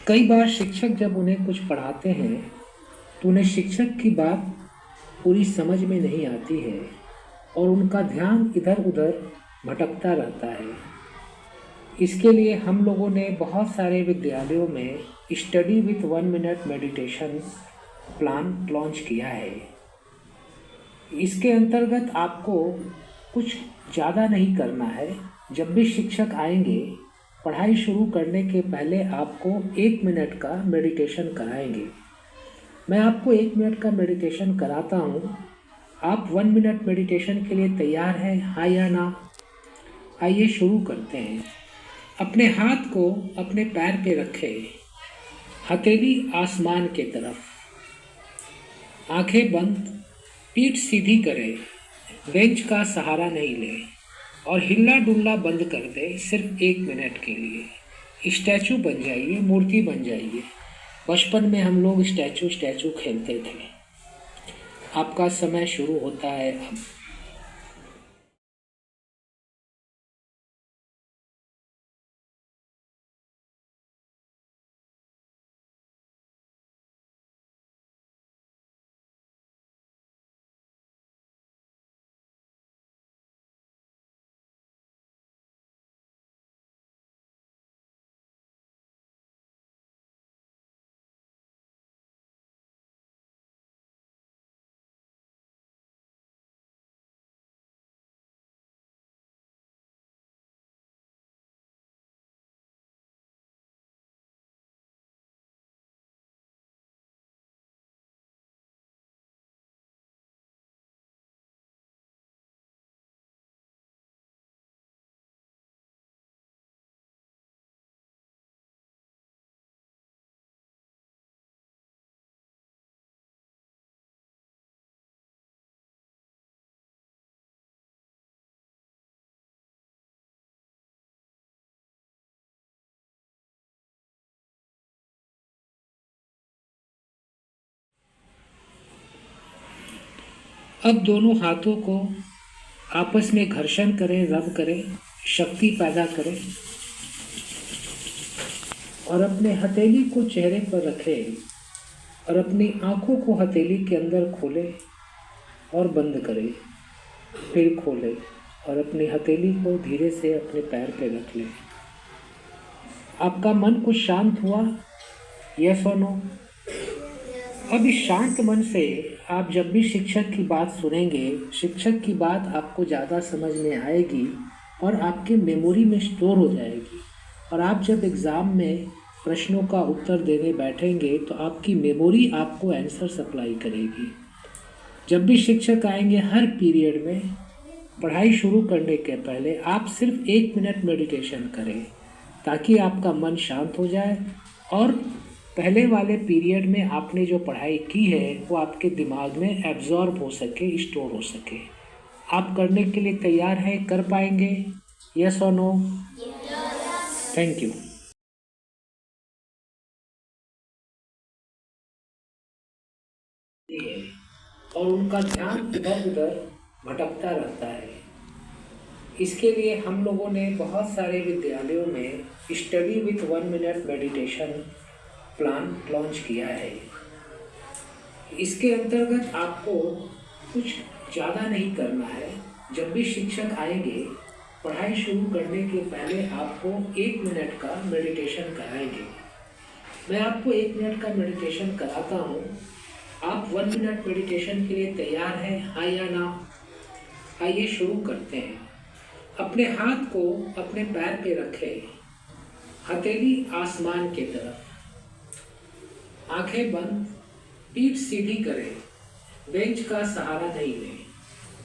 कई बार शिक्षक जब उन्हें कुछ पढ़ाते हैं तो उन्हें शिक्षक की बात पूरी समझ में नहीं आती है और उनका ध्यान इधर उधर भटकता रहता है। इसके लिए हम लोगों ने बहुत सारे विद्यालयों में study with 1 minute meditation plan launch किया है। इसके अंतर्गत आपको कुछ ज़्यादा नहीं करना है। जब भी शिक्षक आएंगे पढ़ाई शुरू करने के पहले आपको 1 मिनट का मेडिटेशन कराएंगे। मैं आपको 1 मिनट का मेडिटेशन कराता हूँ। आप 1 मिनट मेडिटेशन के लिए तैयार हैं, हाँ या ना? आइए शुरू करते हैं। अपने हाथ को अपने पैर पे रखें, हथेली आसमान के तरफ, आंखें बंद, पीठ सीधी करें, बेंच का सहारा नहीं लें और हिलना डुलना बंद कर दें सिर्फ 1 मिनट के लिए। स्टैचू बन जाइए, मूर्ति बन जाइए। बचपन में हम लोग स्टैचू स्टैचू खेलते थे। आपका समय शुरू होता है अब। अब दोनों हाथों को आपस में घर्षण करें, रब करें, शक्ति पैदा करें और अपने हथेली को चेहरे पर रखें और अपनी आंखों को हथेली के अंदर खोलें और बंद करें, फिर खोलें और अपनी हथेली को धीरे से अपने पैर पे रख लें। आपका मन कुछ शांत हुआ? यस और नो? अब इस शांत मन से आप जब भी शिक्षक की बात सुनेंगे, शिक्षक की बात आपको ज़्यादा समझ में आएगी और आपके मेमोरी में स्टोर हो जाएगी। और आप जब एग्ज़ाम में प्रश्नों का उत्तर देने बैठेंगे तो आपकी मेमोरी आपको आंसर सप्लाई करेगी। जब भी शिक्षक आएंगे हर पीरियड में पढ़ाई शुरू करने के पहले आप सिर्फ 1 मिनट मेडिटेशन करें ताकि आपका मन शांत हो जाए और पहले वाले पीरियड में आपने जो पढ़ाई की है वो आपके दिमाग में एब्जॉर्ब हो सके, स्टोर हो सके। आप करने के लिए तैयार हैं? कर पाएंगे? यस और नो? Thank you. और उनका ध्यान इधर उधर भटकता रहता है। इसके लिए हम लोगों ने बहुत सारे विद्यालयों में study with 1 minute meditation plan launch किया है। इसके अंतर्गत आपको कुछ ज़्यादा नहीं करना है। जब भी शिक्षक आएंगे पढ़ाई शुरू करने के पहले आपको 1 मिनट का मेडिटेशन कराएंगे। मैं आपको 1 मिनट का मेडिटेशन कराता हूँ। आप 1 मिनट मेडिटेशन के लिए तैयार हैं, हाँ या ना? आइए शुरू करते हैं। अपने हाथ को अपने पैर पे रखें, हथेली आसमान की तरफ, आंखें बंद, पीठ सीधी करें, बेंच का सहारा नहीं लें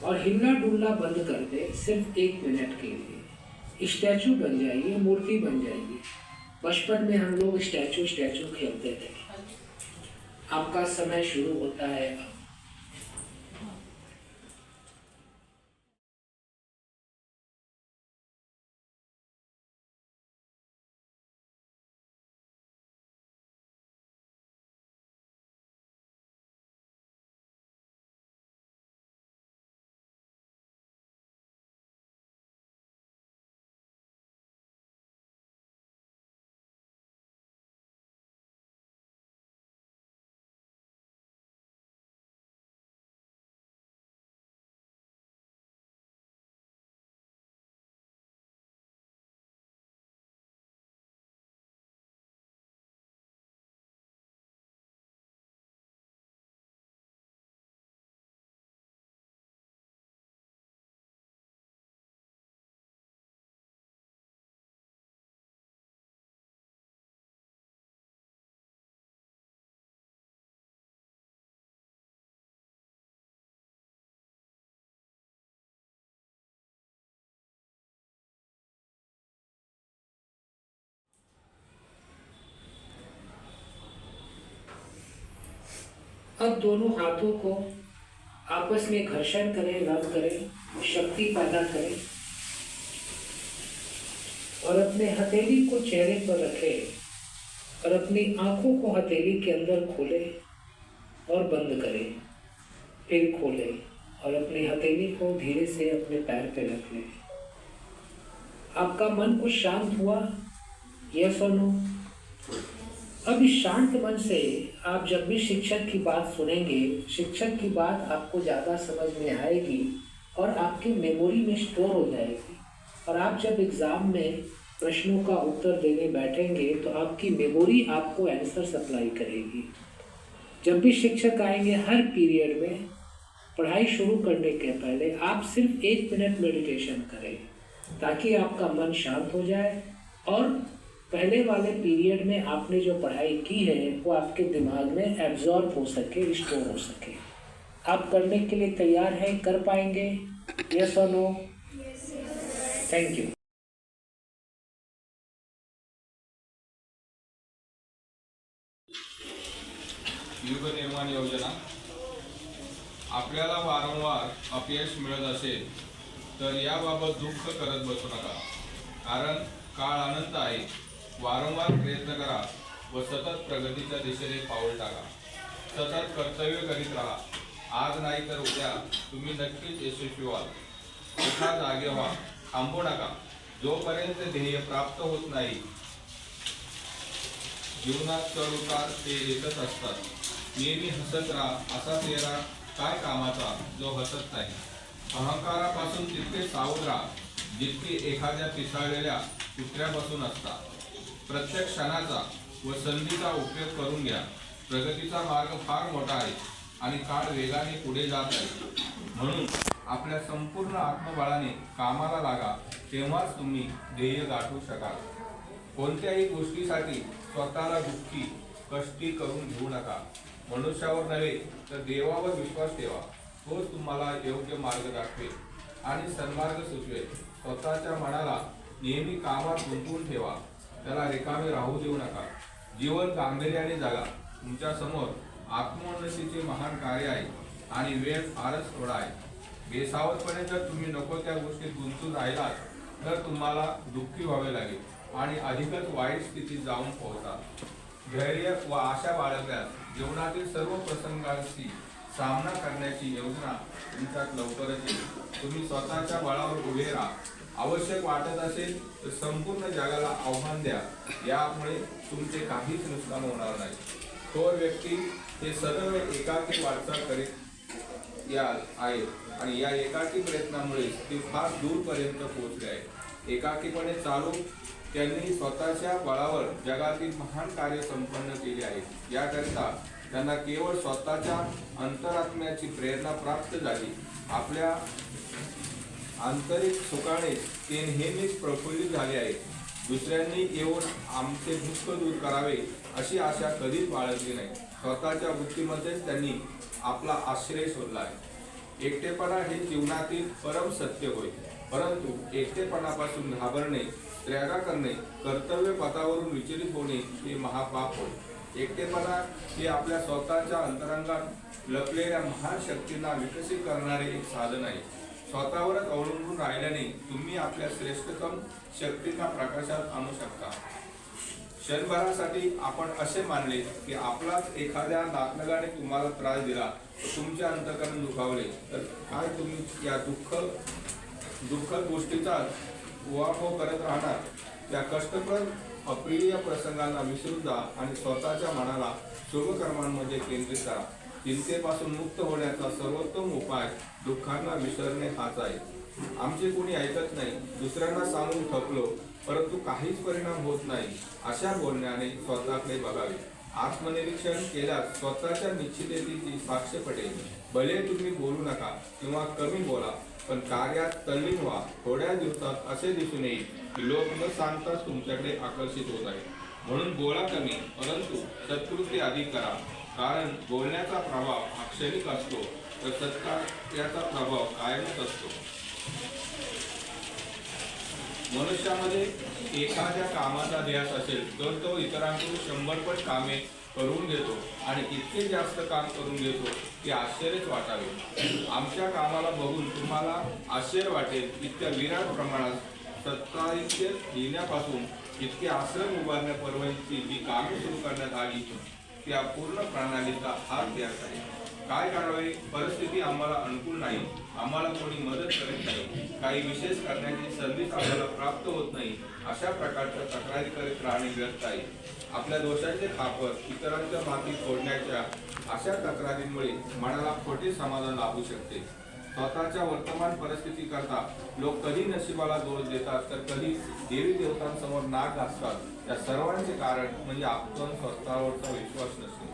और हिलना डुलना बंद कर दें सिर्फ 1 मिनट के लिए। स्टैचू बन जाइए, मूर्ति बन जाइए। बचपन में हम लोग स्टैचू स्टैचू खेलते थे। आपका समय शुरू होता है अब। अब दोनों हाथों को आपस में घर्षण करें, रब करें, शक्ति पैदा करें और अपने हथेली को चेहरे पर रखें और अपनी आंखों को हथेली के अंदर खोलें और बंद करें, फिर खोलें और अपनी हथेली को धीरे से अपने पैर पे रख लें। आपका मन कुछ शांत हुआ? यस और नो? अब इस शांत मन से आप जब भी शिक्षक की बात सुनेंगे, शिक्षक की बात आपको ज़्यादा समझ में आएगी और आपके मेमोरी में स्टोर हो जाएगी। और आप जब एग्ज़ाम में प्रश्नों का उत्तर देने बैठेंगे तो आपकी मेमोरी आपको आंसर सप्लाई करेगी। जब भी शिक्षक आएंगे हर पीरियड में, पढ़ाई शुरू करने के पहले आप सिर्फ 1 मिनट मेडिटेशन करें ताकि आपका मन शांत हो जाए और पहले वाले पीरियड में आपने जो पढ़ाई की है वो आपके दिमाग में एब्जॉर्ब हो सके, स्टोर हो सके। आप करने के लिए तैयार हैं? कर पाएंगे? यस और नो? Thank you. युग निर्माण योजना। आपल्याला वारंवार अपयश मिळत असेल तर याबाबत दुःख करत बसू नका, कारण काळ अनंत आहे। वारंवार प्रयत्न करा व सतत प्रगतीच्या दिशेने पाऊल टाका। सतत कर्तव्य करीत राहा। आज नाही तर उद्या तुम्ही नक्कीच यशस्वी व्हाल। एका जागे व्हा, थांबू नका। जोपर्यंत ध्येय प्राप्त होत नाही, जीवनात चढ उतार ते येतच असतात। नेहमी हसत राहा, असा चेहरा काय कामाचा जो हसत नाही। अहंकारापासून तितके सावध राहा जितके एखाद्या पिसाळलेल्या कुत्र्यापासून असतात। प्रत्येक क्षणाचा व संधीचा उपयोग करून घ्या। प्रगतीचा मार्ग फार मोठा आहे आणि काळ वेगाने पुढे जात आहे, म्हणून आपल्या संपूर्ण आत्मबळाने कामाला लागा, तेव्हाच तुम्ही ध्येय गाठू शकाल। कोणत्याही गोष्टीसाठी स्वतःला दुःखी कष्टी करून घेऊ नका। मनुष्यावर नव्हे तर देवावर विश्वास ठेवा, तोच तुम्हाला योग्य मार्ग दाखवेल आणि सन्मार्ग सुचवेल। स्वतःच्या मनाला नेहमी कामात गुंतवून ठेवा, त्याला रिकामे राहू देऊ नका। जीवन गांभीर्याने जगा। तुमच्या समोर आत्मोन्नतीचे महान कार्य आहे आणि वेळ फारच थोडा आहे। बेसावधपणे जर तुम्ही नको त्या गोष्टीत गुंतून राहिलात तर तुम्हाला दुःखी व्हावे लागेल आणि अधिकच वाईट स्थितीत जाऊन पोहोचाल। धैर्य व आशा बाळगल्यास जीवनातील सर्व प्रसंगांशी सामना करण्याची योजना तुमच्यात लवकरच येईल। तुम्ही स्वतःच्या बळावर उभे राहा। आवश्यक वाटत असेल तर संपूर्ण जगाला आव्हान द्या, यामुळे तुमचे काहीच नुकसान होणार नाही। थोर व्यक्ती हे सदैव एकाकी वाटचाल करीत आहेत आणि या एकाकी प्रयत्नामुळे ते फार दूरपर्यंत पोहोचले आहेत। एकाकीपणे चालू त्यांनी स्वतःच्या बळावर जगातील महान कार्य संपन्न केले आहे। याकरिता त्यांना केवळ स्वतःच्या अंतरात्म्याची प्रेरणा प्राप्त झाली। आपल्या आंतरिक सुखाने ते नेहमीच प्रफुल्लित झाले आहेत। दुसऱ्यांनी येऊन आमचे दुःख दूर करावे अशी आशा कधीच बाळगली नाही। स्वतःच्या बुद्धीमध्येच त्यांनी आपला आश्रय शोधला आहे। एकटेपणा हे जीवनातील परम सत्य होय, परंतु एकटेपणापासून घाबरणे, त्यागा करणे, कर्तव्य पथावरून विचलित होणे हे महापाप होय। एकटेपणा हे आपल्या स्वतःच्या अंतरंगात लपलेल्या महान शक्तींना विकसित करणारे एक साधन आहे। स्वतःवरच अवलंबून राहिल्याने तुम्ही आपल्या श्रेष्ठतम शक्तींना प्रकाशात आणू शकता। क्षणभरासाठी आपण असे मानले की आपलाच एखाद्या नातलगाने तुम्हाला त्रास दिला, तुमचे अंतःकरण दुखावले, तर काय तुम्ही या दुःखद गोष्टीचा उहापोह करत राहणार? त्या कष्टप्रद अप्रिय प्रसंगांना विसरून जा आणि स्वतःच्या मनाला शुभकर्मांमध्ये केंद्रित करा। चिंतेपासून मुक्त होण्याचा सर्वोत्तम उपाय दुःखांना विसरणे हाच आहे। आमचे कोणी ऐकत नाही, दुसऱ्यांना सांगून थकलो परंतु काहीच परिणाम होत नाही, अशा बोलण्याने स्वतःकडे बघावे। आत्मनिरीक्षण केल्यास स्वतःच्या निश्चिततेची साक्ष पडेल। भले तुम्ही बोलू नका किंवा कमी बोला, पण कार्यात तल्लीन व्हा। थोड्या दिवसात असे दिसून येईल की लोक न सांगताच तुमच्याकडे आकर्षित होत आहेत। म्हणून बोला कमी, परंतु सत्कृती अधिक करा, कारण बोलण्याचा प्रभाव हा क्षणिक असतो तर सत्कार्याचा प्रभाव कायमच असतो। मनुष्यामध्ये एखाद्या कामाचा ध्यास असेल तर तो इतरांकडून 100 पट कामे करून घेतो आणि इतके जास्त काम करून घेतो की आश्चर्यच वाटावे. आमच्या कामाला बघून तुम्हाला आश्चर्य वाटेल इतक्या विराट प्रमाणात सत्ताहित्य येण्यापासून इतके आश्रम उभारण्यापर्यंतची जी कामे सुरू करण्यात आली त्या पूर्ण प्रणालीचा हात द्यायचा आहे. काय करावे? परिस्थिती आम्हाला अनुकूल नाही, आम्हाला कोणी मदत करत नाही, काही विशेष करण्याची संधीच आम्हाला प्राप्त होत नाही, अशा प्रकारच्या तक्रारी करीत राहणे व्यर्थ आहे. आपल्या दोषांचे खापर इतरांच्या मातीत फोडण्याच्या अशा तक्रारींमुळे मनाला खोटे समाधान लाभू शकते. स्वतःच्या वर्तमान परिस्थिती करता लोक कधी नशिबाला दोष देतात तर कधी देवी देवतांसमोर नाक घासतात. या सर्वांचे कारण म्हणजे आपण स्वतःवरचा विश्वास नसतो.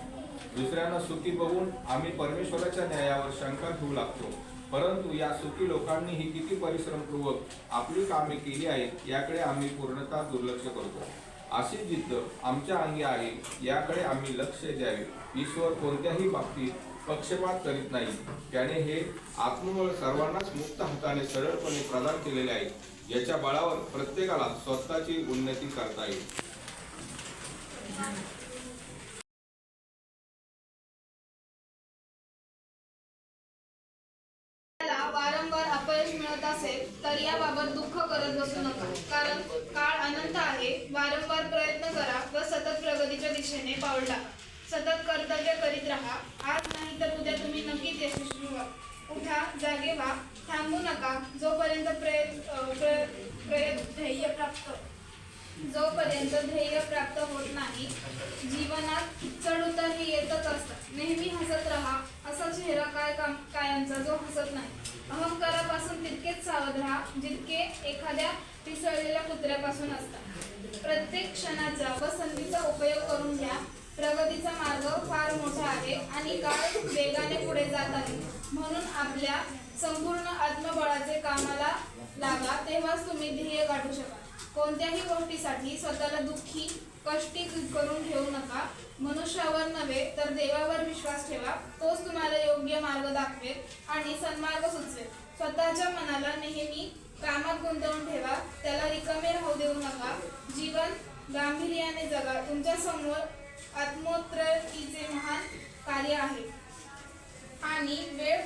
दुसऱ्यांना सुखी बघून आम्ही परमेश्वराच्या न्यायावर शंका घेऊ लागतो, परंतु या सुखी लोकांनी ही किती परिश्रमपूर्वक आपली कामे केली आहेत याकडे आम्ही पूर्णतः दुर्लक्ष करतो. अशी जिद्द आमच्या अंगी आहे, याकडे आम्ही लक्ष द्यावे. ईश्वर कोणत्याही बाबतीत पक्षपात करीत नाही. त्याने हे आत्मबळ सर्वांनाच मुक्त हाताने सरळपणे प्रदान केलेले आहे. याच्या बळावर प्रत्येकाला स्वतःची उन्नती करता येईल. वारंवार अपयश मिळत असेल तर याबाबत दुःख करत बसू नका, कारण काळ अनंत आहे. वारंवार प्रयत्न करा व सतत प्रगतीच्या दिशेने पाऊल टाका. सतत कर्तव्य करीत राहा. आज नाही तर उद्या तुम्ही नक्कीच यशस्वी व्हाल. उठा, जागे व्हा, थांबू नका. जोपर्यंत ध्येय प्राप्त होत नाही, जीवनात चढउतार हे येतच असतात. नेहमी हसत राहा. असा चेहरा कायमचा जो हसत नाही. अहंकारापासून तितकेच सावध राहा जितके एखाद्या पिसळलेल्या कुत्र्यापासून असतात. प्रत्येक क्षणाचा व संधीचा उपयोग करून घ्या. प्रगतीचा मार्ग फार मोठा आहे आणि काळ वेगाने पुढे जात आहे. म्हणून आपल्या संपूर्ण आत्मबळाचे कामाला लागा, तेव्हाच तुम्ही ध्येय गाठू शकाल. कोणत्याही गोष्टीसाठी स्वतःला दुःखी, कष्टी करून घेऊ नका. मनुष्यावर नव्हे तर देवावर विश्वास ठेवा. तोच तुम्हाला योग्य मार्ग दाखवेल आणि सन्मार्ग सुचवेल. स्वतःच्या मनाला नेहमी कामात गुंतवून ठेवा. त्याला रिकामे राहू देऊ नका. जीवन गांभीर्याने जगा. तुमच्या समोर आत्मोन्नतीचे महान कार्य आहे आणि वेळ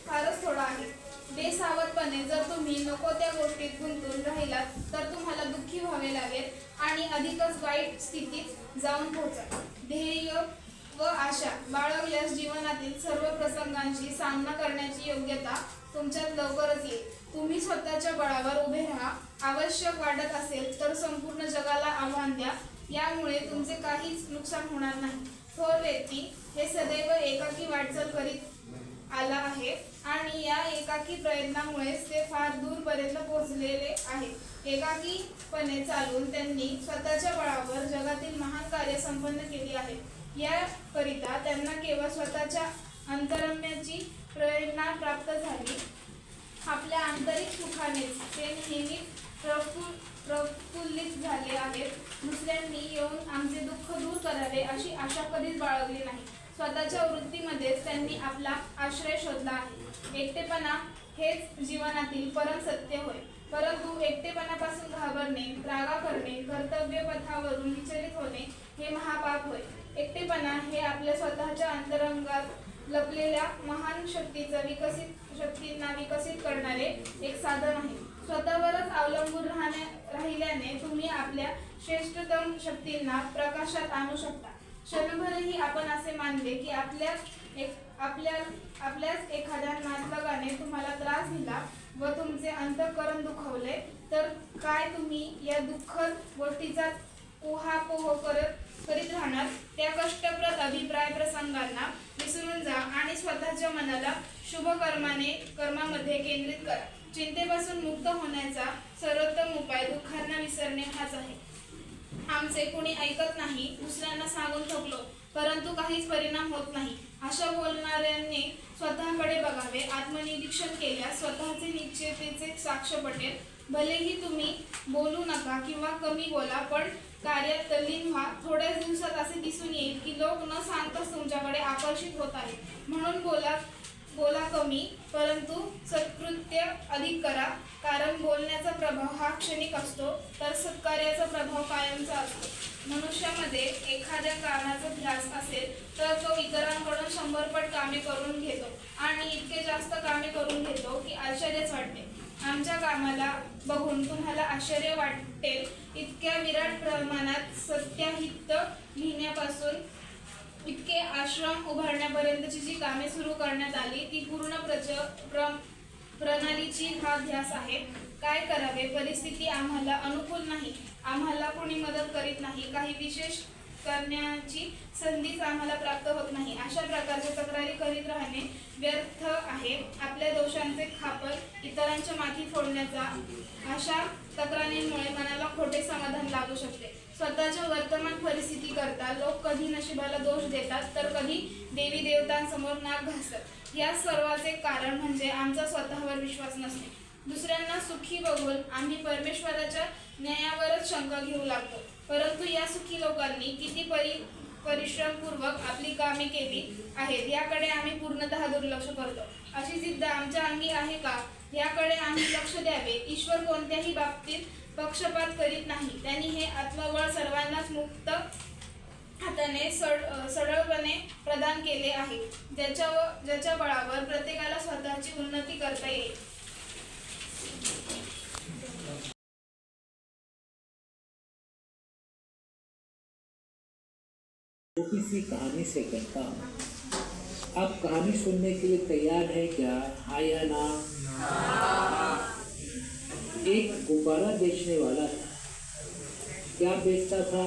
फारच थोडा आहे. बेसावधपणे जर तुम्ही नको त्या गोष्टीत गुंतून राहिलात तर तुम्हाला दुःखी व्हावे लागेल आणि अधिकच वाईट स्थितीत जाऊन पोहोचाल. ध्येय व आशा बाळगल्यास जीवनातील सर्व प्रसंगांशी सामना करण्याची योग्यता तुमच्यात लवकरच येईल. तुम्ही स्वतःच्या बळावर उभे राहा. आवश्यक वाटत असेल तर संपूर्ण जगाला आव्हान द्या. यामुळे तुमचे काहीच नुकसान होणार नाही. थोर व्यक्ती हे सदैव एकाकी वाटचाल करीत आला आहे आणि या एकाकी प्रयत्नामुळेच ते फार दूरपर्यंत पोहोचलेले आहे. एकाकीपणे चालून त्यांनी स्वतःच्या बळावर जगातील महान कार्य संपन्न केली आहे. याकरिता त्यांना केवळ स्वतःच्या अंतरम्याची प्रेरणा प्राप्त झाली. आपल्या आंतरिक सुखानेच ते नेहमी प्रफुल्लित झाले आहेत. दुसऱ्यांनी येऊन आमचे दुःख दूर करावे अशी आशा कधीच बाळगली नाही. स्वतःच्या वृत्तीमध्येच त्यांनी आपला आश्रय शोधला आहे. एकटेपणा हेच जीवनातील परम सत्य होय, परंतु एकटेपणापासून घाबरणे, रागा करणे, कर्तव्य पथावरून विचलित होणे हे महापाप होय. एकटेपणा हे आपल्या स्वतःच्या अंतरंगात लपलेल्या महान शक्तींना विकसित करणारे एक साधन आहे. स्वतःवरच अवलंबून राहिल्याने तुम्ही आपल्या श्रेष्ठतम शक्तींना प्रकाशात आणू शकता. क्षणभरही आपण असे मानले की आपल्याच एखाद्या नातलगाने तुम्हाला त्रास दिला व तुमचे अंतःकरण दुखवले तर काय तुम्ही या दुःखद गोष्टीचा उहापोह करीत राहणार? त्या कष्टप्रद अभिप्राय प्रसंगांना विसरून जा आणि स्वतःच्या मनाला शुभ कर्मामध्ये केंद्रित करा. चिंतेपासून मुक्त होण्याचा सर्वोत्तम उपाय दुःखांना विसरणे हाच आहे. आमचे कोणी ऐकत नाही, दुसऱ्यांना सांगून थकलो परंतु काहीच परिणाम होत नाही, अशा बोलणाऱ्यांनी स्वतःकडे बघावे. आत्मनिरीक्षण केल्यास स्वतःचे निश्चयतेचे साक्ष पटेल. भलेही तुम्ही बोलू नका किंवा कमी बोला, पण कार्यात तल्लीन व्हा. थोड्याच दिवसात असे दिसून येईल की लोक न सांगताच तुमच्याकडे आकर्षित होत आहेत. म्हणून बोला कमी परंतु सत्कृत्य अधिक करा, कारण बोलण्याचा प्रभाव हा क्षणिक असतो तर सत्कार्याचा प्रभाव कायमचा असतो. मनुष्यामध्ये एखाद्या कारणाचा ध्यास असेल तर तो इतरांकडून 100 पट कामे करून घेतो आणि इतके जास्त कामे करून घेतो की आश्चर्यच वाटते. आमच्या कामाला बघून तुम्हाला आश्चर्य वाटेल इतक्या विराट प्रमाणात सत्याहित लिहिण्यापासून इतके आश्रम उभारण्यापर्यंतची जी कामे सुरू करण्यात आली ती पूर्ण प्रणालीची हा ध्यास आहे. काय करावे, परिस्थिती आम्हाला अनुकूल नाही, आम्हाला कोणी मदत करीत नाही, काही विशेष करण्याची संधीच आम्हाला प्राप्त होत नाही. अशा प्रकारच्या तक्रारी करीत राहणे व्यर्थ आहे. आपल्या दोषांचे खापर इतरांच्या माथी फोडण्याचा अशा तक्रारींमुळे मनाला खोटे समाधान लागू शकते. स्वतःच्या वर्तमान परिस्थिती करता लोक कधी नशिबाला दोष देतात तर कधी देवी देवतांसमोर नाक घासतात. या सर्वाचे कारण म्हणजे आमचा स्वतःवर विश्वास नसणे. दुसऱ्यांना सुखी बघून आम्ही परमेश्वराच्या न्यायावरच शंका घेऊ लागतो. परंतु या सुखी लोकांनी किती परिश्रमपूर्वक आपली कामे केली आहेत याकडे आम्ही पूर्णतः दुर्लक्ष करतो. अशी जिद्द आमच्या अंगी आहे का याकडे आम्ही लक्ष द्यावे. ईश्वर कोणत्याही बाबतीत पक्षपात करीत नाही. त्यांनी हे आत्मबळ सर्वांनाच मुक्त हाताने सरळपणे प्रदान केले आहे, ज्याच्या बळावर प्रत्येकाला स्वतःची उन्नती करता येईल. छोटी सी कहानी से करता हूँ. आप कहानी सुनने के लिए तैयार है क्या? हाँ या ना? एक गुब्बारा बेचने वाला था. क्या बेचता था?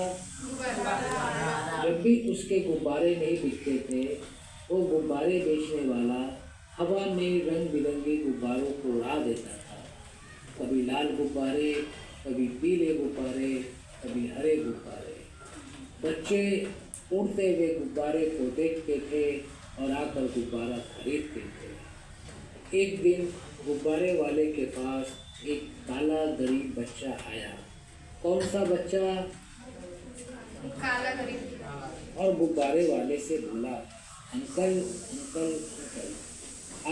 जब भी उसके गुब्बारे नहीं बिकते थे वो गुब्बारे बेचने वाला हवा में रंग बिरंगे गुब्बारों को उड़ा देता था. कभी लाल गुब्बारे, कभी पीले गुब्बारे, कभी हरे गुब्बारे. बच्चे उड़ते हुए गुब्बारे को देखते थे और आकर गुब्बारा खरीदते थे. एक दिन गुब्बारे वाले के पास एक काला गरीब बच्चा आया. कौन सा बच्चा? काला गरीब. और गुब्बारे वाले से बोला, अंकल अंकल अंकल,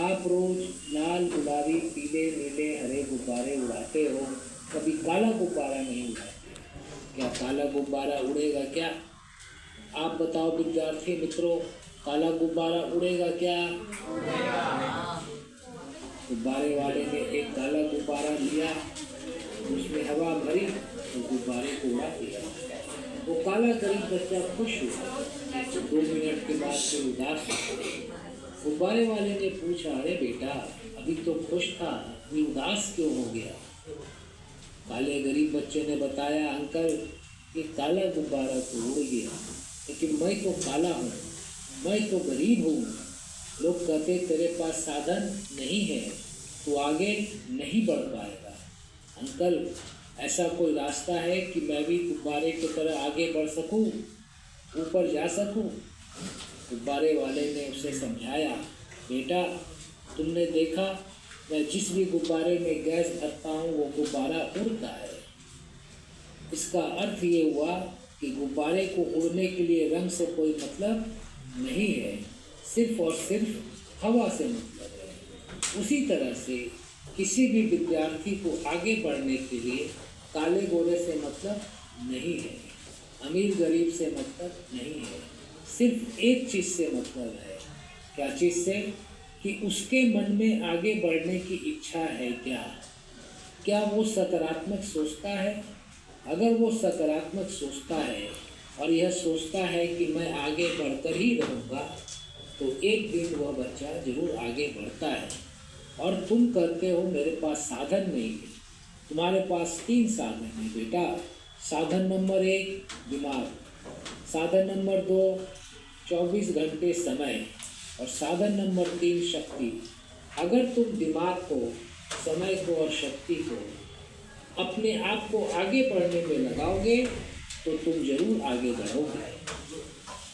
आप रोज लाल गुलाबी पीले नीले हरे गुब्बारे उड़ाते हो, कभी काला गुब्बारा नहीं उड़ाते. क्या काला गुब्बारा उड़ेगा क्या? आप बताओ विद्यार्थी मित्रों, काला गुब्बारा उड़ेगा क्या? गुब्बारे वाले ने एक काला गुब्बारा लिया, उसमें हवा भरी तो गुब्बारे को उड़ा दिया. वो काला गरीब बच्चा खुश हुआ. 2 मिनट के बाद फिर उदास हुआ. गुब्बारे वाले ने पूछा, अरे बेटा, अभी तो खुश था, अभी उदास क्यों हो गया? काले गरीब बच्चे ने बताया, अंकल ये काला गुब्बारा तो उड़ गया, लेकिन मैं तो काला हूँ, मैं तो गरीब हूँ. लोग कहते तेरे पास साधन नहीं है, तू आगे नहीं बढ़ पाएगा. अंकल ऐसा कोई रास्ता है कि मैं भी गुब्बारे की तरह आगे बढ़ सकूँ, ऊपर जा सकूँ? गुब्बारे वाले ने उसे समझाया, बेटा तुमने देखा मैं जिस भी गुब्बारे में गैस भरता हूँ वो गुब्बारा उड़ता है. इसका अर्थ ये हुआ कि गुब्बारे को उड़ने के लिए रंग से कोई मतलब नहीं है, सिर्फ और सिर्फ हवा से मतलब है. उसी तरह से किसी भी विद्यार्थी को आगे बढ़ने के लिए काले गोरे से मतलब नहीं है, अमीर गरीब से मतलब नहीं है, सिर्फ एक चीज़ से मतलब है. क्या चीज़ से? कि उसके मन में आगे बढ़ने की इच्छा है क्या? क्या वो सकारात्मक सोचता है? अगर वो सकारात्मक सोचता है और यह सोचता है कि मैं आगे बढ़कर ही रहूँगा, तो एक दिन वह बच्चा जरूर आगे बढ़ता है. और तुम कहते हो मेरे पास साधन नहीं है. तुम्हारे पास 3 साधन हैं बेटा. साधन नंबर 1 दिमाग, साधन नंबर 2 24 घंटे समय और साधन नंबर 3 शक्ति. अगर तुम दिमाग को, समय को और शक्ति को अपने आप को आगे बढ़ने में लगाओगे तो तुम जरूर आगे बढ़ोगे.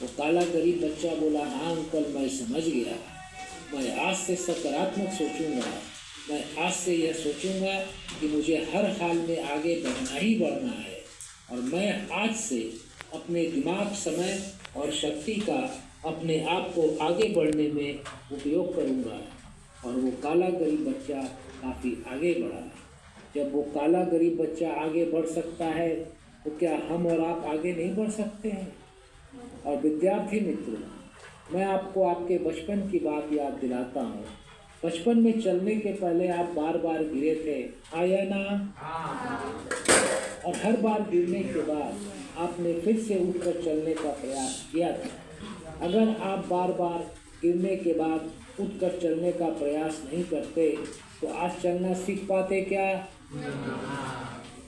वो काला गरीब बच्चा बोला, हाँ अंकल मैं समझ गया, मैं आज से सकारात्मक सोचूंगा. मैं आज से यह सोचूंगा कि मुझे हर हाल में आगे बढ़ना ही बढ़ना है और मैं आज से अपने दिमाग, समय और शक्ति का अपने आप को आगे बढ़ने में उपयोग करूंगा. और वो काला गरीब बच्चा काफ़ी आगे बढ़ा। जब वो काला गरीब बच्चा आगे बढ़ सकता है तो क्या हम और आप आगे नहीं बढ़ सकते हैं? और विद्यार्थी मित्रों, मैं आपको आपके बचपन की बात याद दिलाता हूँ। बचपन में चलने के पहले आप बार बार गिरे थे, हाँ या ना? और हर बार गिरने के बाद आपने फिर से उठकर चलने का प्रयास किया था। अगर आप बार बार गिरने के बाद उठकर चलने का प्रयास नहीं करते तो आज चलना सीख पाते क्या?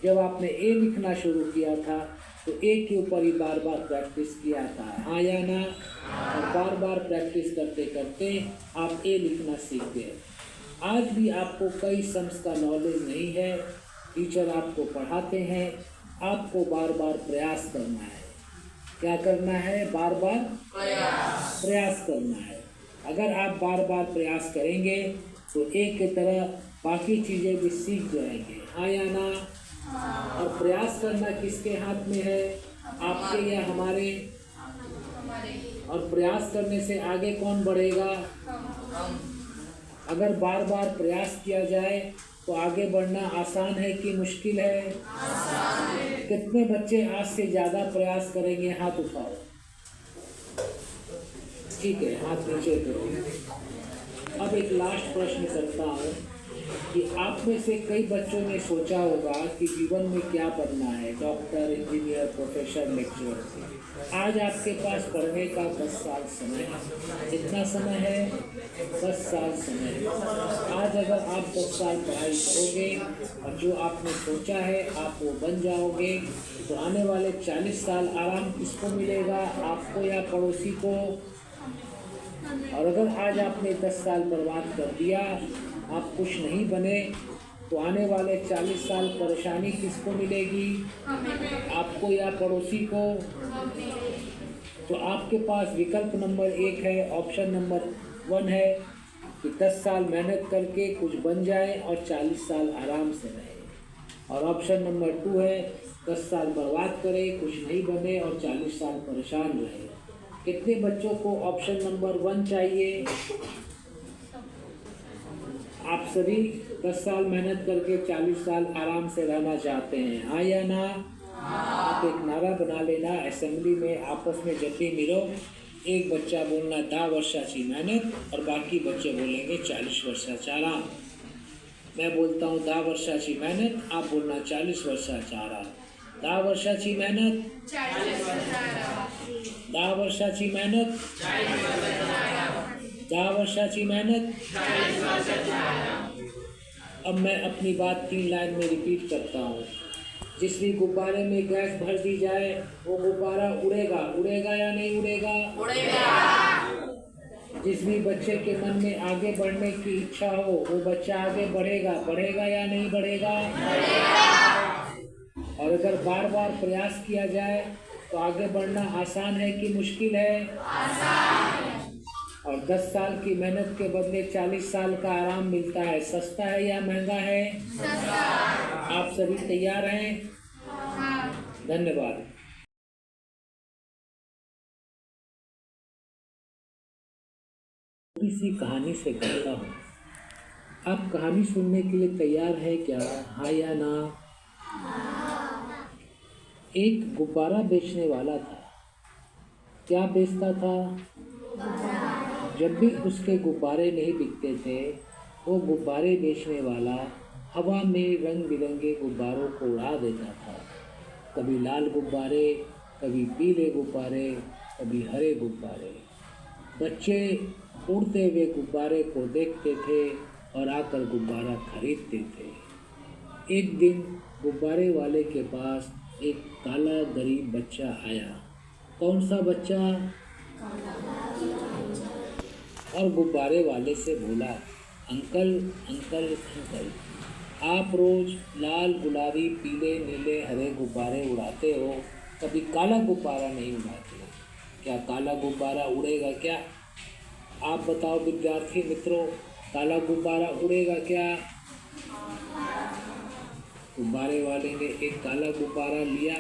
जब आपने ए लिखना शुरू किया था तो ए के ऊपर ही बार बार प्रैक्टिस किया था, हाँ या ना? और बार बार प्रैक्टिस करते करते आप ए लिखना सीख गए। आज भी आपको कई सम्स का नॉलेज नहीं है, टीचर आपको पढ़ाते हैं, आपको बार बार प्रयास करना है। क्या करना है? बार बार प्रयास करना है। अगर आप बार बार प्रयास करेंगे तो एक की तरह बाकी चीज़ें भी सीख जाएंगे, हाँ या ना? और प्रयास करना किसके हाथ में है? आपके या हमारे? और प्रयास करने से आगे कौन बढ़ेगा? अगर बार बार प्रयास किया जाए तो आगे बढ़ना आसान है कि मुश्किल है? कितने बच्चे आज से ज़्यादा प्रयास करेंगे? हाथ उठाओ। ठीक है, हाथ नीचे करो। अब एक लास्ट प्रश्न करता हूँ कि आप में से कई बच्चों ने सोचा होगा कि जीवन में क्या बनना है, डॉक्टर, इंजीनियर, प्रोफेसर, लेक्चरर। आज आपके पास पढ़ने का 10 साल समय है। कितना समय है? 10 साल समय है। आज अगर आप 10 साल पढ़ाई करोगे और जो आपने सोचा है आप वो बन जाओगे तो आने वाले 40 साल आराम किसको मिलेगा, आपको या पड़ोसी को? और अगर आज आपने 10 साल बर्बाद कर दिया, आप कुछ नहीं बने, तो आने वाले 40 साल परेशानी किसको मिलेगी, आपको या पड़ोसी को? तो आपके पास विकल्प नंबर 1 है, ऑप्शन नंबर 1 है कि 10 साल मेहनत करके कुछ बन जाए और 40 साल आराम से रहे। और ऑप्शन नंबर 2 है 10 साल बर्बाद करे, कुछ नहीं बने और 40 साल परेशान रहे। कितने बच्चों को ऑप्शन नंबर 1 चाहिए? आप सभी 10 साल मेहनत करके 40 साल आराम से रहना चाहते हैं, हाँ या ना? आप एक नारा बना लेना असेंबली में, आपस में जब भी मिलो एक बच्चा बोलना 10 वर्षाची मेहनत और बाकी बच्चे बोलेंगे 40 वर्षाचा आराम। मैं बोलता हूँ 10 वर्षाची मेहनत, आप बोलना 40 वर्षाचा आराम। 10 वर्षाची मेहनत, 10 वर्षाची मेहनत, 10 वर्षाची मेहनत। अब मैं अपनी बात 3 लाइन में रिपीट करता हूँ। जिस भी गुब्बारे में गैस भर दी जाए वो गुब्बारा उड़ेगा, उड़ेगा या नहीं उड़ेगा? उड़ेगा। जिस भी बच्चे के मन में आगे बढ़ने की इच्छा हो वो बच्चा आगे बढ़ेगा, बढ़ेगा या नहीं बढ़ेगा? और अगर बार बार प्रयास किया जाए तो आगे बढ़ना आसान है कि मुश्किल है? आसान। और 10 साल की मेहनत के बदले 40 साल का आराम मिलता है, सस्ता है या महंगा है? सस्ता। आप सभी तैयार हैं? हाँ। धन्यवाद। किसी कहानी से कहता हूँ, आप कहानी सुनने के लिए तैयार है क्या, हाँ या ना? एक गुब्बारा बेचने वाला था। क्या बेचता था? जब भी उसके गुब्बारे नहीं बिकते थे वो गुब्बारे बेचने वाला हवा में रंग बिरंगे गुब्बारों को उड़ा देता था। कभी लाल गुब्बारे, कभी पीले गुब्बारे, कभी हरे गुब्बारे। बच्चे उड़ते हुए गुब्बारे को देखते थे और आकर गुब्बारा खरीदते थे। एक दिन गुब्बारे वाले के पास एक काला गरीब बच्चा आया। कौन सा बच्चा? और गुब्बारे वाले से बोला, अंकल अंकल अंकल, आप रोज़ लाल, गुलाबी, पीले, नीले, हरे गुब्बारे उड़ाते हो, कभी काला गुब्बारा नहीं उड़ाते। क्या काला गुब्बारा उड़ेगा क्या? आप बताओ विद्यार्थी मित्रों, काला गुब्बारा उड़ेगा क्या? गुब्बारे वाले ने एक काला गुब्बारा लिया,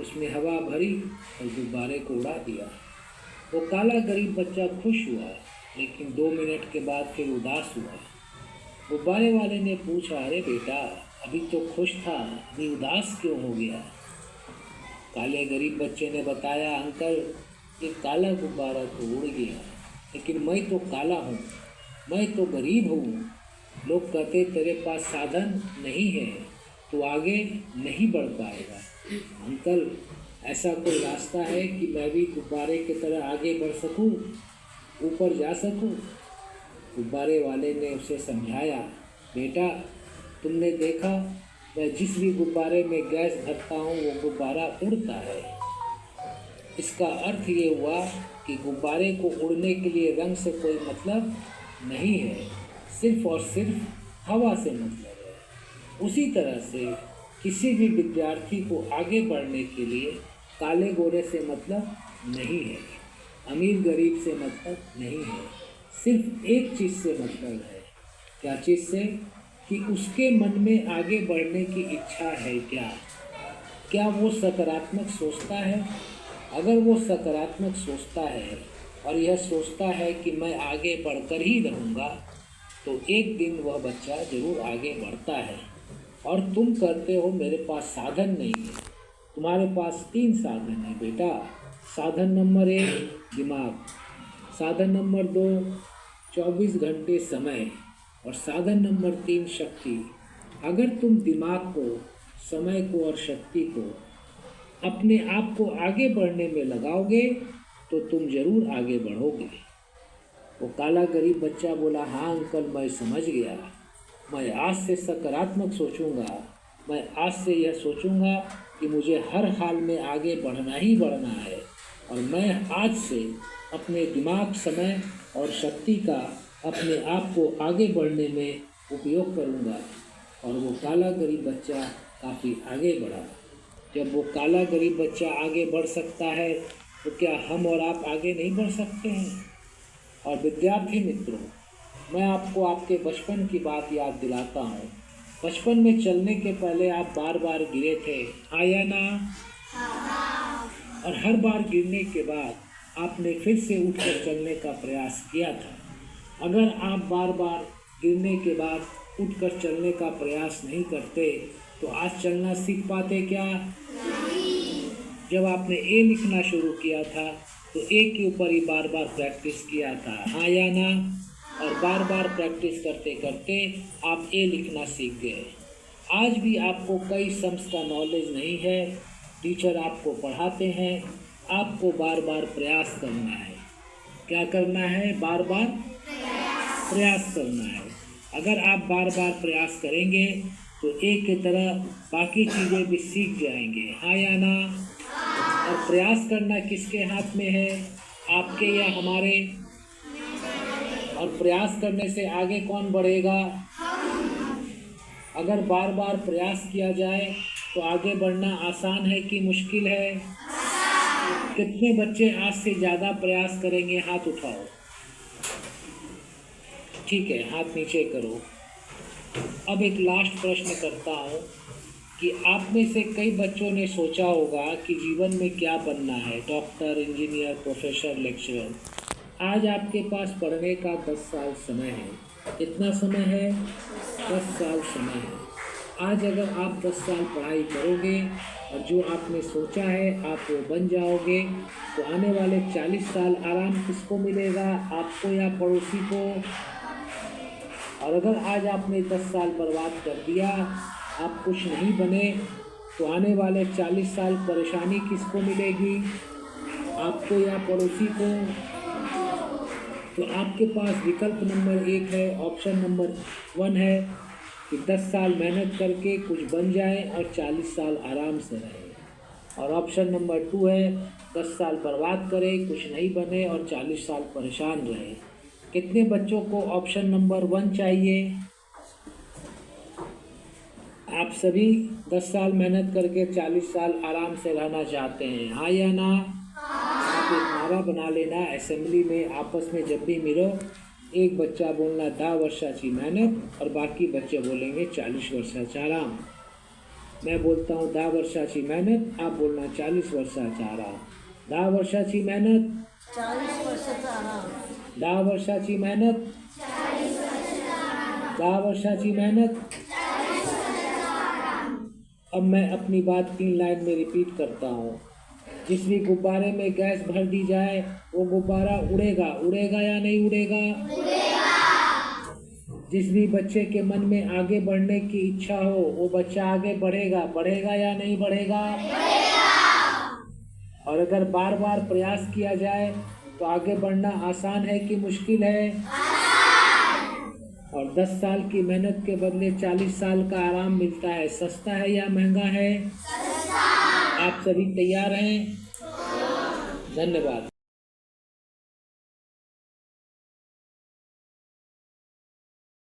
उसमें हवा भरी और गुब्बारे को उड़ा दिया। वो काला गरीब बच्चा खुश हुआ लेकिन 2 मिनट के बाद फिर उदास हुआ। गुब्बारे वाले ने पूछा, अरे बेटा, अभी तो खुश था, अभी उदास क्यों हो गया? काले गरीब बच्चे ने बताया, अंकल, ये काला गुब्बारा तो उड़ गया, लेकिन मैं तो काला हूँ, मैं तो गरीब हूँ। लोग कहते तेरे पास साधन नहीं है, तो आगे नहीं बढ़ पाएगा। अंकल, ऐसा कोई रास्ता है कि मैं भी गुब्बारे की तरह आगे बढ़ सकूं, ऊपर जा सकूं? गुब्बारे वाले ने उसे समझाया, बेटा, तुमने देखा, मैं जिस भी गुब्बारे में गैस भरता हूँ वो गुब्बारा उड़ता है। इसका अर्थ ये हुआ कि गुब्बारे को उड़ने के लिए रंग से कोई मतलब नहीं है, सिर्फ और सिर्फ हवा से मतलब है। उसी तरह से किसी भी विद्यार्थी को आगे बढ़ने के लिए काले गोरे से मतलब नहीं है, अमीर गरीब से मतलब नहीं है, सिर्फ एक चीज़ से मतलब है। क्या चीज़ से? कि उसके मन में आगे बढ़ने की इच्छा है क्या? क्या वो सकारात्मक सोचता है? अगर वो सकारात्मक सोचता है और यह सोचता है कि मैं आगे बढ़कर ही रहूँगा, तो एक दिन वह बच्चा ज़रूर आगे बढ़ता है। और तुम कहते हो मेरे पास साधन नहीं है। तुम्हारे पास 3 साधन है बेटा। साधन नंबर 1 दिमाग, साधन नंबर 2 24 घंटे समय, और साधन नंबर 3 शक्ति। अगर तुम दिमाग को, समय को और शक्ति को अपने आप को आगे बढ़ने में लगाओगे तो तुम ज़रूर आगे बढ़ोगे। वो काला गरीब बच्चा बोला, हाँ अंकल, मैं समझ गया। मैं आज से सकारात्मक सोचूंगा। मैं आज से यह सोचूंगा कि मुझे हर हाल में आगे बढ़ना ही बढ़ना है, और मैं आज से अपने दिमाग, समय और शक्ति का अपने आप को आगे बढ़ने में उपयोग करूंगा। और वो काला गरीब बच्चा काफ़ी आगे बढ़ा। जब वो काला गरीब बच्चा आगे बढ़ सकता है तो क्या हम और आप आगे नहीं बढ़ सकते हैं? और विद्यार्थी मित्रों, मैं आपको आपके बचपन की बात याद दिलाता हूँ। बचपन में चलने के पहले आप बार बार गिरे थे, हाँ या ना? और हर बार गिरने के बाद आपने फिर से उठकर चलने का प्रयास किया था। अगर आप बार बार गिरने के बाद उठकर चलने का प्रयास नहीं करते तो आज चलना सीख पाते क्या? जब आपने ए लिखना शुरू किया था तो ए के ऊपर ही बार बार प्रैक्टिस किया था, हाँ या ना? और बार बार प्रैक्टिस करते करते आप ए लिखना सीख गए। आज भी आपको कई सम्स का नॉलेज नहीं है, टीचर आपको पढ़ाते हैं, आपको बार बार प्रयास करना है। क्या करना है? बार बार प्रयास करना है। अगर आप बार बार प्रयास करेंगे तो एक की तरह बाकी चीज़ें भी सीख जाएंगे, हाँ या ना? और प्रयास करना किसके हाथ में है, आपके या हमारे? और प्रयास करने से आगे कौन बढ़ेगा? अगर बार बार प्रयास किया जाए तो आगे बढ़ना आसान है कि मुश्किल है? कितने बच्चे आज से ज़्यादा प्रयास करेंगे? हाथ उठाओ। ठीक है, हाथ नीचे करो। अब एक लास्ट प्रश्न करता हूँ कि आप में से कई बच्चों ने सोचा होगा कि जीवन में क्या बनना है, डॉक्टर, इंजीनियर, प्रोफेसर, लेक्चरर। आज आपके पास पढ़ने का 10 साल समय है। कितना समय है? 10 साल समय है। आज अगर आप 10 साल पढ़ाई करोगे और जो आपने सोचा है आप वो बन जाओगे, तो आने वाले 40 साल आराम किसको मिलेगा, आपको या पड़ोसी को? और अगर आज आपने 10 साल बर्बाद कर दिया, आप कुछ नहीं बने, तो आने वाले 40 साल परेशानी किसको मिलेगी, आपको या पड़ोसी को? तो आपके पास विकल्प नंबर 1 है, ऑप्शन नंबर 1 है कि 10 साल मेहनत करके कुछ बन जाए और 40 साल आराम से रहे। और ऑप्शन नंबर 2 है 10 साल बर्बाद करे, कुछ नहीं बने और 40 साल परेशान रहे। कितने बच्चों को ऑप्शन नंबर 1 चाहिए? आप सभी 10 साल मेहनत करके 40 साल आराम से रहना चाहते हैं, हाँ या ना? आप एक नारा बना लेना, असेंबली में आपस में जब भी मिलो, एक बच्चा बोलना 10 वर्षाची मेहनत और बाकी बच्चे बोलेंगे 40 वर्षाचा आराम। मैं बोलता हूँ 10 वर्षाची मेहनत, आप बोलना 40 वर्षाचा आराम। 10 वर्षाची मेहनत, 40 वर्षाचा आराम। 10 वर्षाची मेहनत, 10 वर्षाची मेहनत। अब मैं अपनी बात 3 लाइन में रिपीट करता हूँ। जिस भी गुब्बारे में गैस भर दी जाए वो गुब्बारा उड़ेगा, उड़ेगा या नहीं उड़ेगा? उड़ेगा। जिस भी बच्चे के मन में आगे बढ़ने की इच्छा हो वो बच्चा आगे बढ़ेगा, बढ़ेगा या नहीं बढ़ेगा? बढ़ेगा। और अगर बार बार प्रयास किया जाए तो आगे बढ़ना आसान है कि मुश्किल है? और 10 साल की मेहनत के बदले 40 साल का आराम मिलता है, सस्ता है या महंगा है? सस्ता। आप सभी तैयार हैं? धन्यवाद।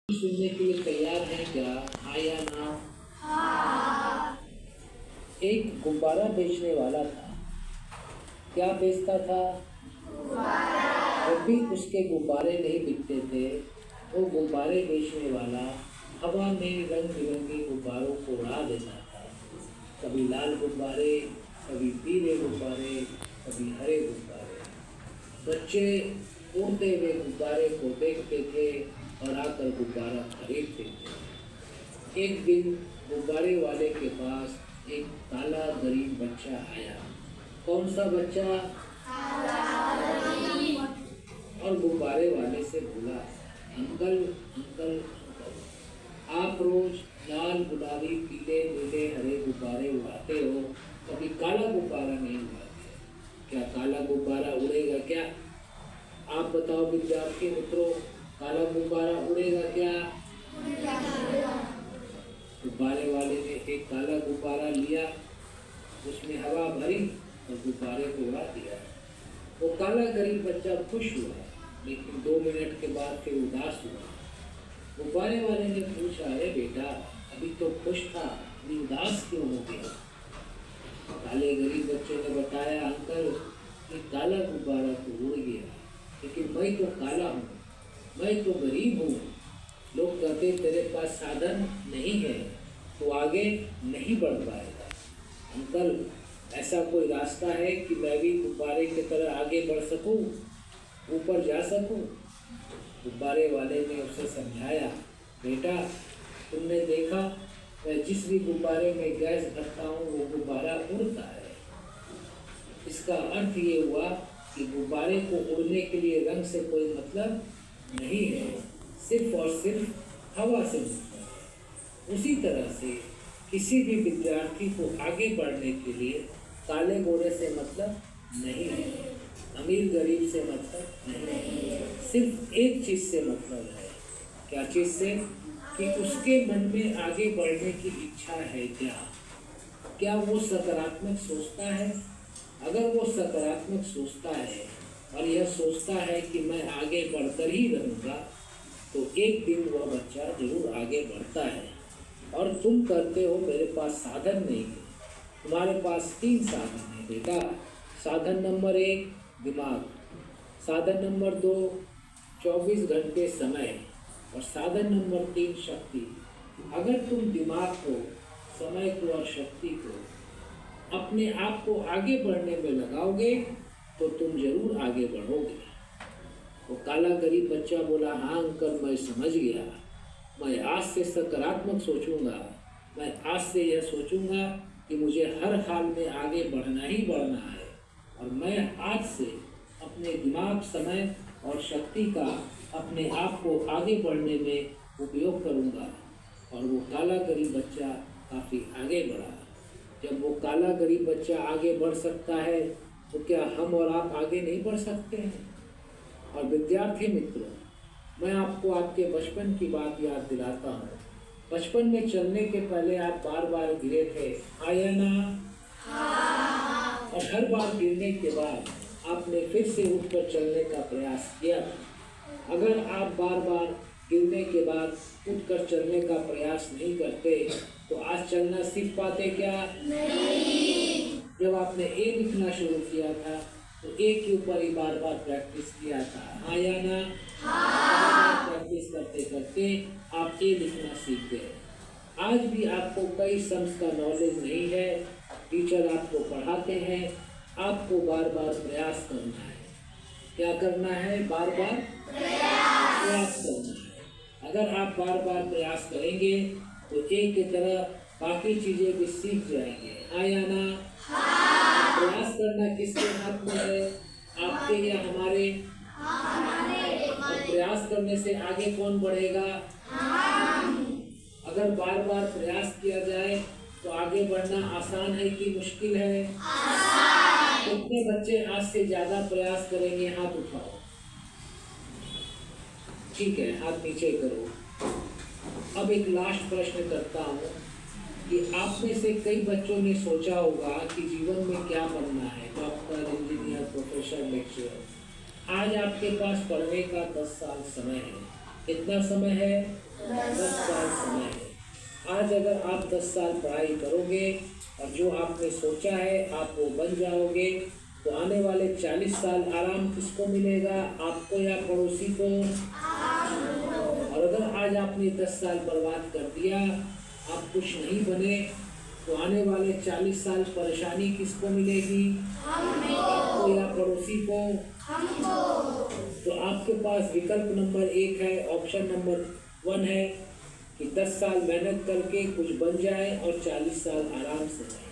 सुनने के लिए तैयार हैं क्या? हाँ या ना? हाँ। एक गुब्बारा बेचने वाला था। क्या बेचता था? गुब्बारा। जब भी उसके गुब्बारे नहीं बिकते थे वो गुब्बारे बेचने वाला हवा में रंग बिरंगे गुब्बारों को उड़ा देता था। कभी लाल गुब्बारे, कभी पीले गुब्बारे, कभी हरे गुब्बारे। बच्चे उड़ते हुए गुब्बारे को देखते थे और आकर गुब्बारा खरीदते थे। एक दिन गुब्बारे वाले के पास एक काला गरीब बच्चा आया। कौन सा बच्चा? और गुब्बारे वाले से बोला, अंकल अंकल अंकल, आप रोज लाल गुलाबी पीले नीले हरे गुब्बारे उड़ाते हो, कभी काला गुब्बारा नहीं उड़ाते, क्या काला गुब्बारा उड़ेगा क्या? आप बताओ विद्यार्थी मित्रों, काला गुब्बारा उड़ेगा क्या? गुब्बारे वाले ने एक काला गुब्बारा लिया, उसमें हवा भरी और गुब्बारे को उड़ा दिया। वो काला गरीब बच्चा खुश हुआ, लेकिन 2 मिनट के बाद फिर उदास हुआ। गुब्बारे वाले ने पूछा, अरे बेटा, अभी तो खुश था, अभी उदास क्यों हो गया? काले गरीब बच्चे ने बताया, अंकल ये काला गुब्बारा तो उड़ गया, लेकिन मैं तो काला हूँ, मैं तो गरीब हूँ। लोग कहते तेरे पास साधन नहीं है तो आगे नहीं बढ़ पाएगा। अंकल ऐसा कोई रास्ता है कि मैं भी गुब्बारे की तरह आगे बढ़ सकूं, ऊपर जा सकूं? गुब्बारे वाले ने उसे समझाया, बेटा तुमने देखा मैं जिस भी गुब्बारे में गैस भरता हूँ वो गुब्बारा उड़ता है। इसका अर्थ ये हुआ कि गुब्बारे को उड़ने के लिए रंग से कोई मतलब नहीं है, सिर्फ और सिर्फ हवा से मतलब है। उसी तरह से किसी भी विद्यार्थी को आगे बढ़ने के लिए काले गोरे से मतलब नहीं है, अमीर गरीब से मतलब नहीं है, सिर्फ एक चीज़ से मतलब है। क्या चीज़ से? कि उसके मन में आगे बढ़ने की इच्छा है क्या? क्या वो सकारात्मक सोचता है? अगर वो सकारात्मक सोचता है और यह सोचता है कि मैं आगे बढ़कर ही रहूँगा, तो एक दिन वह बच्चा जरूर आगे बढ़ता है। और तुम कहते हो मेरे पास साधन नहीं है, तुम्हारे पास 3 साधन है बेटा। साधन नंबर 1 दिमाग, साधन नंबर 2 24 घंटे समय, और साधन नंबर 3 शक्ति। अगर तुम दिमाग को, समय को और शक्ति को अपने आप को आगे बढ़ने में लगाओगे तो तुम जरूर आगे बढ़ोगे। वो काला गरीब बच्चा बोला, हाँ अंकल मैं समझ गया, मैं आज से सकारात्मक सोचूंगा, मैं आज से यह सोचूंगा कि मुझे हर हाल में आगे बढ़ना ही बढ़ना है, और मैं आज से अपने दिमाग, समय और शक्ति का अपने आप को आगे बढ़ने में उपयोग करूंगा। और वो काला गरीब बच्चा काफ़ी आगे बढ़ा। जब वो काला गरीब बच्चा आगे बढ़ सकता है तो क्या हम और आप आगे नहीं बढ़ सकते हैं? और विद्यार्थी मित्रों, मैं आपको आपके बचपन की बात याद दिलाता हूँ। बचपन में चलने के पहले आप बार बार गिरे थे, हाँ या ना? हाँ। और हर बार गिरने के बाद आपने फिर से उठकर चलने का प्रयास किया। अगर आप बार बार गिरने के बाद उठकर चलने का प्रयास नहीं करते तो आज चलना सीख पाते क्या? नहीं। जब आपने ए लिखना शुरू किया था तो ए के ऊपर ही बार बार प्रैक्टिस किया था, हाँ या ना? हाँ। प्रैक्टिस करते करते आप ए लिखना सीख गए। आज भी आपको कई सम्स का नॉलेज नहीं है, टीचर आपको पढ़ाते हैं, आपको बार बार प्रयास करना है। क्या करना है? बार बार प्रयास करना है। अगर आप बार बार प्रयास करेंगे तो एक की तरह बाकी चीजें भी सीख जाएंगे। हाँ या ना? प्रयास करना किसके हाथ में है? आपके या हमारे? और प्रयास करने से आगे कौन बढ़ेगा? अगर बार बार प्रयास किया जाए तो आगे बढ़ना आसान है कि मुश्किल है? कितने बच्चे आज से ज्यादा प्रयास करेंगे? हाथ उठाओ। ठीक है, हाथ नीचे करो। अब एक लास्ट प्रश्न करता हूँ कि आप में से कई बच्चों ने सोचा होगा कि जीवन में क्या बनना है, डॉक्टर, इंजीनियर, प्रोफेसर, लेक्चरर। आज आपके पास पढ़ने का 10 साल समय है। कितना समय है? 10 साल समय है। आज अगर आप 10 साल पढ़ाई करोगे और जो आपने सोचा है आप वो बन जाओगे तो आने वाले 40 साल आराम किसको मिलेगा? आपको या पड़ोसी को? और अगर आज आपने 10 साल बर्बाद कर दिया, आप कुछ नहीं बने, तो आने वाले 40 साल परेशानी किसको मिलेगी? आपको या पड़ोसी को? तो आपके पास विकल्प नंबर 1 है, ऑप्शन नंबर 1 है कि 10 साल मेहनत करके कुछ बन जाए और 40 साल आराम से रहे।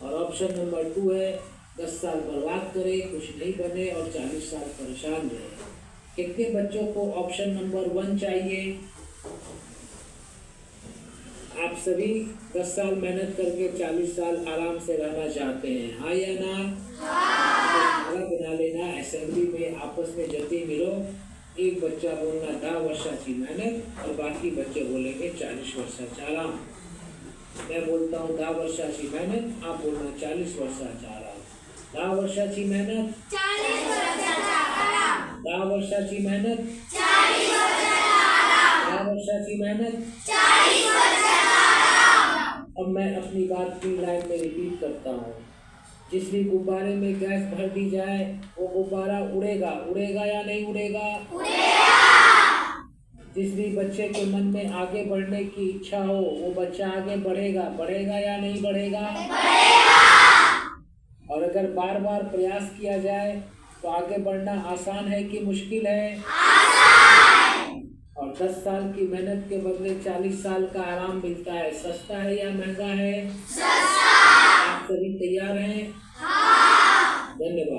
और ऑप्शन नंबर 2 है 10 साल बर्बाद करे, कुछ नहीं बने और 40 साल परेशान रहे। कितने बच्चों को ऑप्शन नंबर 1 चाहिए? आप सभी 10 साल मेहनत करके 40 साल आराम से रहना चाहते हैं? हाँ या ना? तो बना लेना, असेंबली में आपस में जल्दी मिलो। एक बच्चा बोलना 10 वर्षाची मेहनत और बाकी बच्चे बोलेंगे 40 वर्षाचा आराम। मैं बोलता हूँ 10 वर्षाची मेहनत, आप बोलना 40 वर्षाचा आराम। 10 वर्षाची मेहनत, 10 वर्षाची मेहनत, 10 वर्षाची मेहनत। अब मैं अपनी बात 3 लाइन में रिपीट करता हूँ। जिस भी गुब्बारे में गैस भर दी जाए वो गुब्बारा उड़ेगा। उड़ेगा या नहीं उड़ेगा? जिस भी बच्चे के मन में आगे बढ़ने की इच्छा हो वो बच्चा आगे बढ़ेगा। बढ़ेगा या नहीं बढ़ेगा? और अगर बार बार प्रयास किया जाए तो आगे बढ़ना आसान है कि मुश्किल है? और 10 साल की मेहनत के बदले 40 साल का आराम मिलता है। सस्ता है या महंगा है? आप सभी तैयार हैं? धन्यवाद।